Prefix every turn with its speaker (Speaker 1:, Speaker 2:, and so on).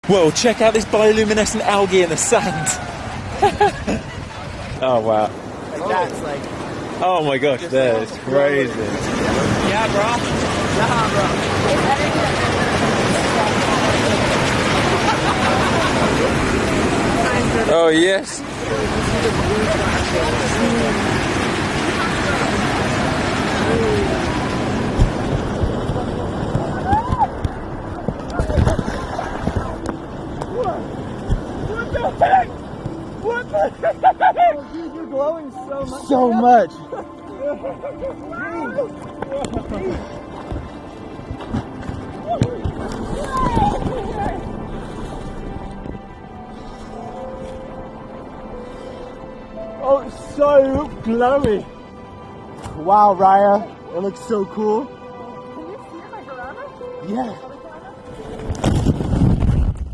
Speaker 1: Whoa, check out this bioluminescent algae in the sand. Oh wow.
Speaker 2: Like that's like...
Speaker 1: Oh my gosh, that is crazy.
Speaker 2: Yeah, bro. Nah, bro.
Speaker 1: Oh yes.
Speaker 2: What the heck? Oh, dude, you're glowing so much.
Speaker 1: So much.
Speaker 2: Oh, it's so glowy. Wow, Raya. It looks so cool.
Speaker 3: Can you see it like around us?
Speaker 2: Yeah.